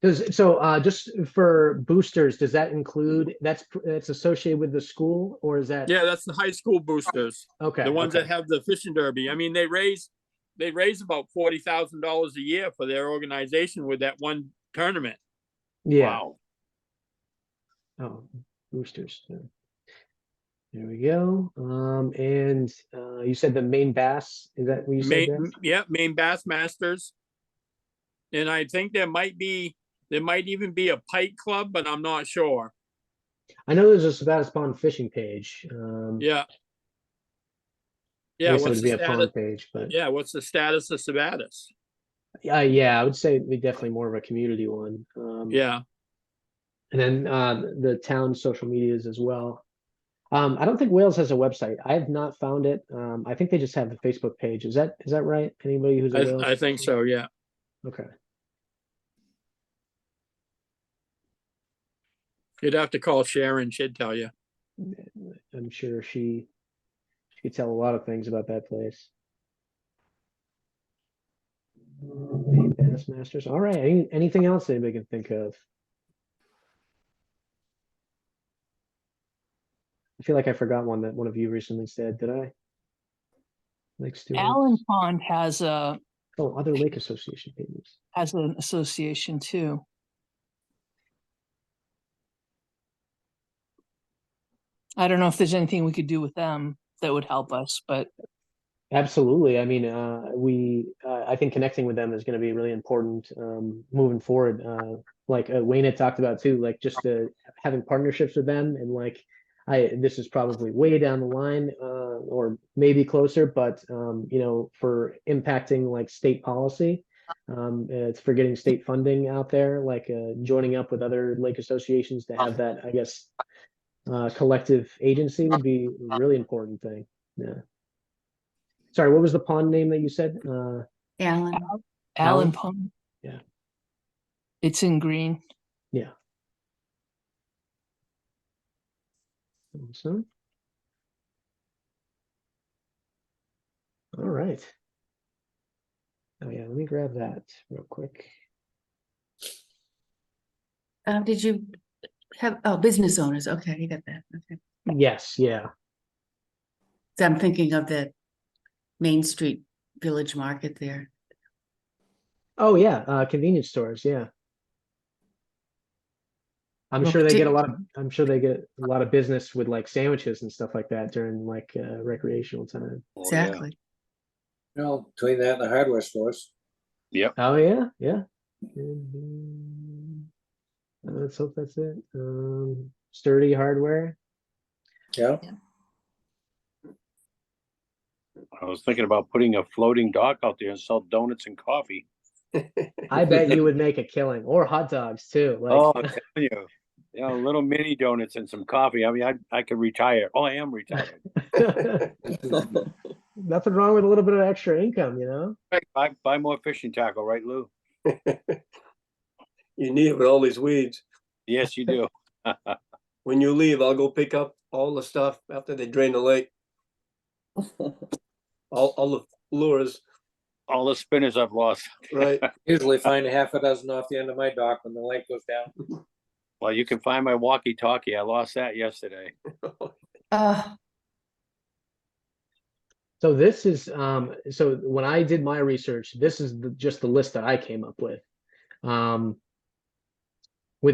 Just for boosters, does that include that's associated with the school, or is that? Yeah, that's the high school boosters. Okay. The ones that have the fishing derby. I mean, they raise about $40,000 a year for their organization with that one tournament. Yeah. Wow. Oh, boosters. Yeah. There we go. And you said the Maine Bass, is that what you said there? Yeah, Maine Bassmasters. And I think there might even be a pike club, but I'm not sure. I know there's a Sabattus Pond fishing page. Yeah. I Yeah, guess it what's would be the a status? pond page, but Yeah, what's the status of Sabattus? yeah, I would say it'd be definitely more of a community one. Yeah, And then the town social medias as well. I don't think Wales has a website. I have not found it. I think they just have the Facebook page. Is that right? Anybody who's a Wales? I think so, yeah. Okay. You'd have to call Sharon, she'd tell you. I'm sure she could tell a lot of things about that place. Bass Masters. All right. Anything else anybody can think of? I feel like I forgot one that one of you recently said. Did I? Lake Stewart's. Allen Pond has Oh, other lake association pages. an association too. I don't know if there's anything we could do with them that would help us, but Absolutely. I mean, I think connecting with them is going to be really important moving forward. Like Wayne had talked about too, like just having partnerships with them, and like this is probably way down the line, or maybe closer, but you know, for impacting like state policy, it's for getting state funding out there, like joining up with other lake associations to have that, I guess, collective agency would be a really important thing. Yeah. Sorry, what was the pond name that you said? Alan, Allen? Allen Pond. Yeah. It's in green. Yeah. Awesome. All right. Oh yeah, let me grab that real quick. did you have, oh, business owners, okay, you got that, okay. Yes, yeah. So I'm thinking of the Main Street Village Market there. Oh yeah, convenience stores, yeah. I'm Well, sure they get a partic- lot of I'm sure they get a lot of business with like sandwiches and stuff like that during like recreational time. Oh, yeah. Exactly. You know, between that and the hardware stores. Yep. Oh yeah, yeah. Mhm. Let's hope that's it. Sturdy hardware. Yeah. I was thinking about putting a floating dock out there and sell donuts and coffee. I bet you would make a killing, or hot dogs too. Like, Oh, I'm telling you, little mini donuts and some coffee. I mean, I could retire. Oh, I am retired. nothing wrong with a little bit of extra income, you know? Buy more fishing tackle, right, Lou? You need it with all these weeds. Yes, you do. When you leave, I'll go pick up all the stuff after they drain the lake. All the lures, All the spinners I've lost. right? Usually find a half a dozen off the end of my dock when the lake goes down. Well, you can find my walkie-talkie. I lost that yesterday. So this is so when I did my research, this is just the list that I came up with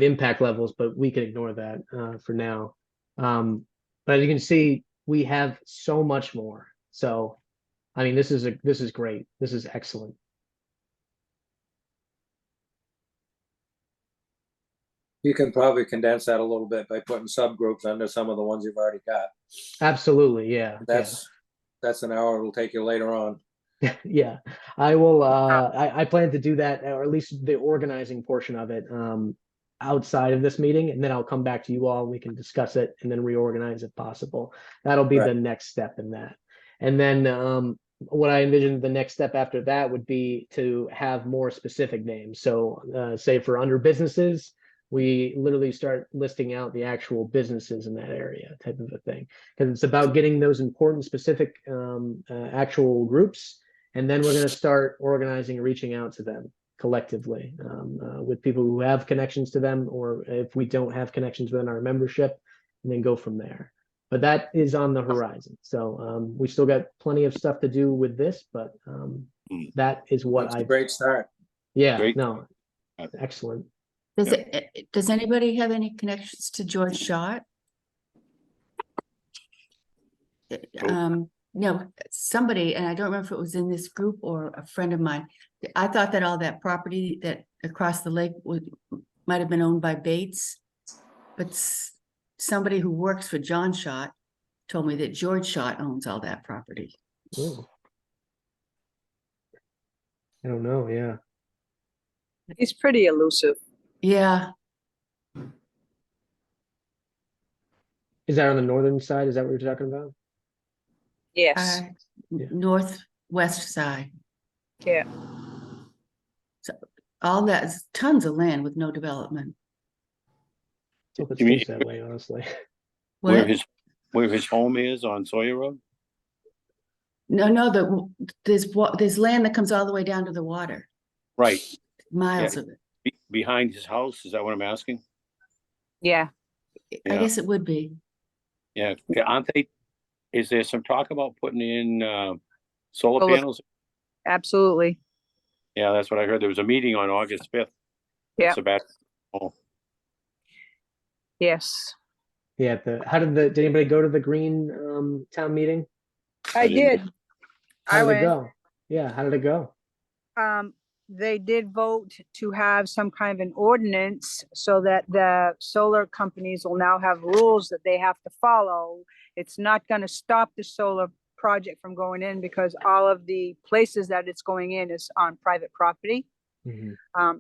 impact levels, but we can ignore that for now. But as you can see, we have so much more. So I mean, this is great. This is excellent. You can probably condense that a little bit by putting subgroups under some of the ones you've already got. Absolutely, yeah. That's an hour it'll take you later on. Yeah, I will. I plan to do that, or at least the organizing portion of it, outside of this meeting, and then I'll come back to you all. We can discuss it and then reorganize if possible. That'll be the next step in that. And then what I envision the next step after that would be to have more specific names. So say for under businesses, we literally start listing out the actual businesses in that area, type of a thing, because it's about getting those important specific actual groups, and then we're going to start organizing and reaching out to them collectively with people who have connections to them, or if we don't have connections within our membership, and then go from there. But that is on the horizon. So we still got plenty of stuff to do with this, but that is what That's a great start. Yeah, Great. no, excellent. Does anybody have any connections to George Schott? No, somebody, and I don't remember if it was in this group or a friend of mine. I thought that all that property that across the lake might have been owned by Bates, but somebody who works for John Schott told me that George Schott owns all that property. Ooh. I don't know, yeah. He's pretty elusive. Yeah, Is that on the northern side? Is that what you're talking about? Yes. Yeah. northwest side. Yeah. So all that, tons of land with no development. Hope it You mean stays that way, honestly. where What? his home is on Sawyer Road? No, there's land that comes all the way down to the water, Right. miles Yeah. of it. Behind his house, is that what I'm asking? Yeah. I Yeah. guess it would be. Yeah, aren't they, is there some talk about putting in solar Solar- panels? Absolutely. Yeah, that's what I heard. There was a meeting on August 5th. Yeah. Sabattus. Oh, Yes. Yeah, did anybody go to the Green town meeting? I didn't- did. How I did it went. go? Yeah, how did it go? They did vote to have some kind of an ordinance so that the solar companies will now have rules that they have to follow. It's not going to stop the solar project from going in because all of the places that it's going in is on private property. Mhm.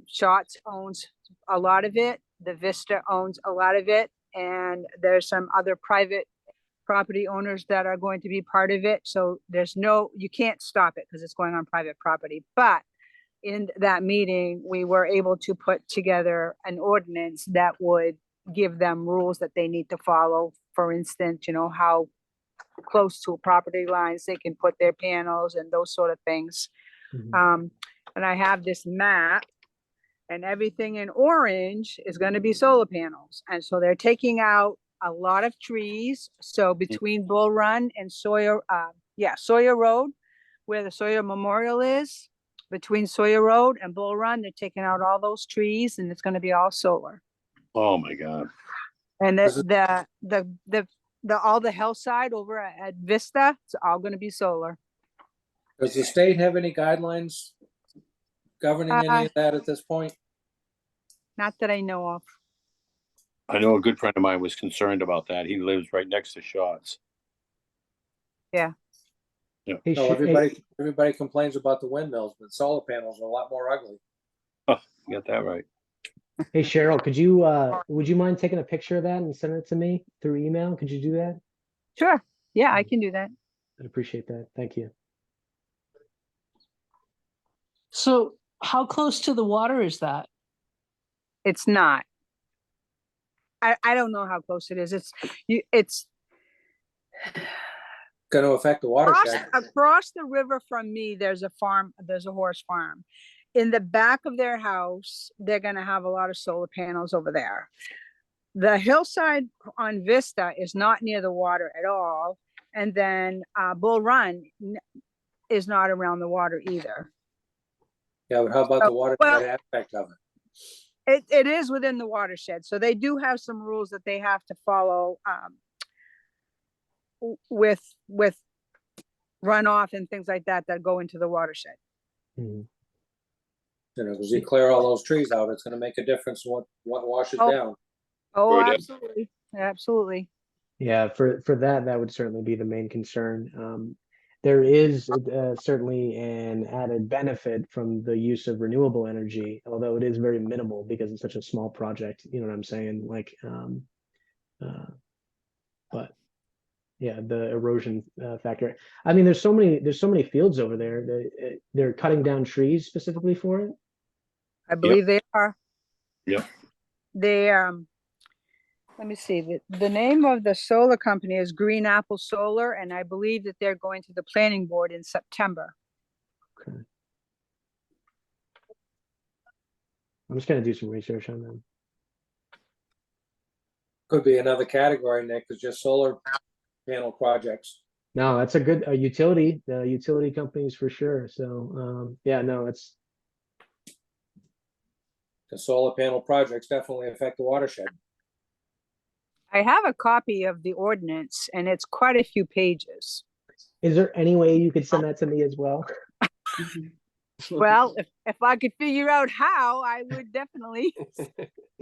Shots owns a lot of it. The Vista owns a lot of it. And there's some other private property owners that are going to be part of it. So you can't stop it because it's going on private property. But in that meeting, we were able to put together an ordinance that would give them rules that they need to follow. For instance, how close to property lines they can put their panels and those sort of things. Mhm. And I have this map, and everything in orange is going to be solar panels. And so they're taking out a lot of trees. So between Bull Run and Sawyer Road, where the Sawyer Memorial is, between Sawyer Road and Bull Run, they're taking out all those trees, and it's going to be all solar. Oh, my God. And Is all the hillside over at Vista, it's all going to be solar. Does the state have any guidelines governing any of that at this point? Not that I know of. I know a good friend of mine was concerned about that. He lives right next to Shots. Hey, No, everybody complains about the windmills, but solar panels are a lot more ugly. Oh, you got that right. Hey Cheryl, would you mind taking a picture of that and sending it to me through email? Could you do that? Sure. Yeah, I can do that. I'd appreciate that. Thank you. So how close to the water is that? It's not. I don't know how close it is. It's Going to affect the watershed. across the river from me. There's a horse farm. In the back of their house, they're going to have a lot of solar panels over there. The hillside on Vista is not near the water at all. And then Bull Run is not around the water either. Yeah, but how about the watershed aspect of it? It is within the watershed. So they do have some rules that they have to follow with runoff and things like that go into the watershed. Mhm. Because you clear all those trees out, it's going to make a difference in what washes down. Oh, Good. absolutely. Absolutely. Yeah, for that would certainly be the main concern. There is certainly an added benefit from the use of renewable energy, although it is very minimal because it's such a small project. You know what I'm saying? But yeah, the erosion factor. I mean, there's so many fields over there. They're cutting down trees specifically for it. I believe they are. Yep. They let me see. The name of the solar company is Green Apple Solar, and I believe that they're going to the planning board in September. Okay. I'm just gonna do some research on them. Could be another category, Nick, is just solar panel projects. No, that's a good utility. The utility companies for sure. So yeah, no, it's The solar panel projects definitely affect the watershed. I have a copy of the ordinance, and it's quite a few pages. Is there any way you could send that to me as well? Well, if I could figure out how, I would definitely.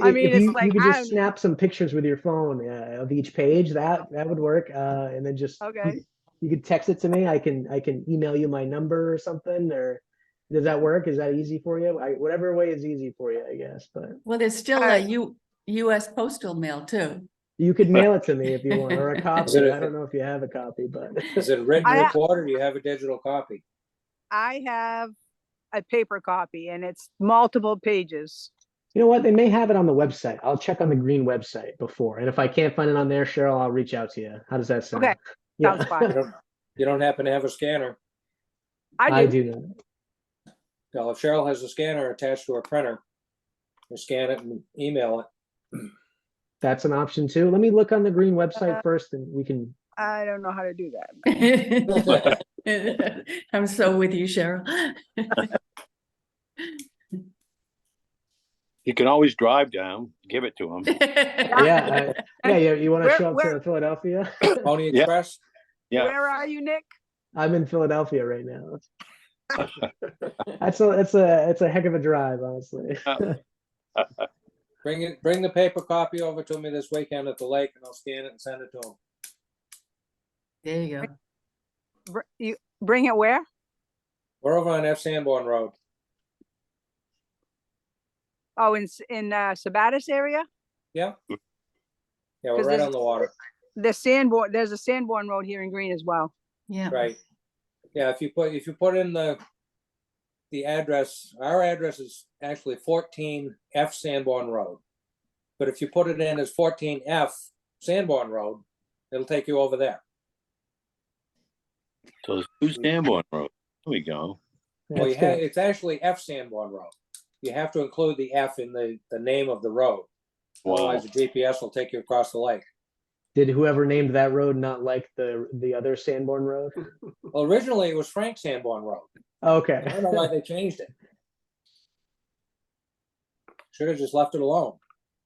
I mean, If it's you like, could just snap some pictures with your phone of each page, that would work. And then just Okay. you could text it to me. I can email you my number or something, or does that work? Is that easy for you? Whatever way is easy for you, I guess, but Well, there's still a US postal mail too. you could mail it to me if you want, or a Is copy. it I don't know if you have a copy, but Is it a written I- report or do you have a digital copy? I have a paper copy and it's multiple pages. you know what? They may have it on the website. I'll check on the green website before. And if I can't find it on there, Cheryl, I'll reach out to you. How does that sound? Okay, sounds fine. You don't happen to have a scanner? I do. do not. Well, if Cheryl has a scanner attached to her printer, you scan it and email it. That's an option too. Let me look on the green website first and we can. I don't know how to do that. I'm so with you, Cheryl. You can always drive down, give it to them. Yeah. You want to Where- show up where- to Philadelphia? Pony Yeah. Express? Yeah, Where are you, Nick? I'm in Philadelphia right now. It's a heck of a drive, honestly. Bring the paper copy over to me this weekend at the lake and I'll scan it and send it to them. There you go. You bring it where? We're over on F Sanborn Road. Oh, in Sabattus area? Yeah. Yeah, we're 'Cause right there's- on the water, There's a Sanborn Road here in Green as well. Yeah. right? Yeah, if you put in the address, our address is actually 14 F Sanborn Road. But if you put it in as 14 F Sanborn Road, it'll take you over there. so there's two Sanborn Road. There we go. Well, That's good. it's actually F Sanborn Road. You have to include the F in the name of the road. Wow. Otherwise, the GPS will take you across the lake. Did whoever named that road not like the other Sanborn Road? Well, originally it was Frank Sanborn Road. Okay. I don't know why they changed it. Should have just left it alone.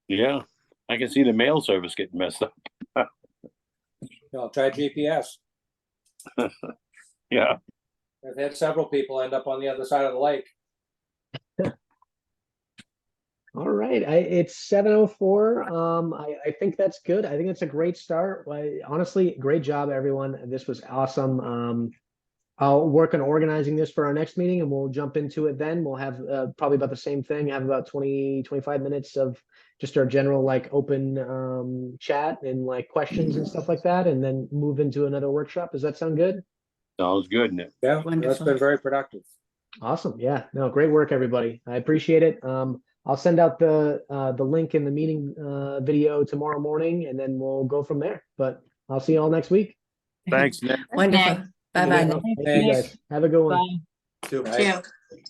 Yeah, I can see the mail service getting messed up. Try GPS. Yeah, I've had several people end up on the other side of the lake. All right. It's 7:04. I think that's good. I think it's a great start. Honestly, great job, everyone. This was awesome. I'll work on organizing this for our next meeting and we'll jump into it then. We'll have probably about the same thing, have about 20-25 minutes of just our general open chat and questions and stuff like that, and then move into another workshop. Does that sound good? sounds good, Nick. Yeah, that's Wonderful. been very productive. Awesome. Yeah. No, great work, everybody. I appreciate it. I'll send out the link in the meeting video tomorrow morning, and then we'll go from there. But I'll see you all next week. Thanks, Nick. Wonderful. Nick. Bye-bye. Thank you guys. Have a good one. Bye. Too. Right. Two.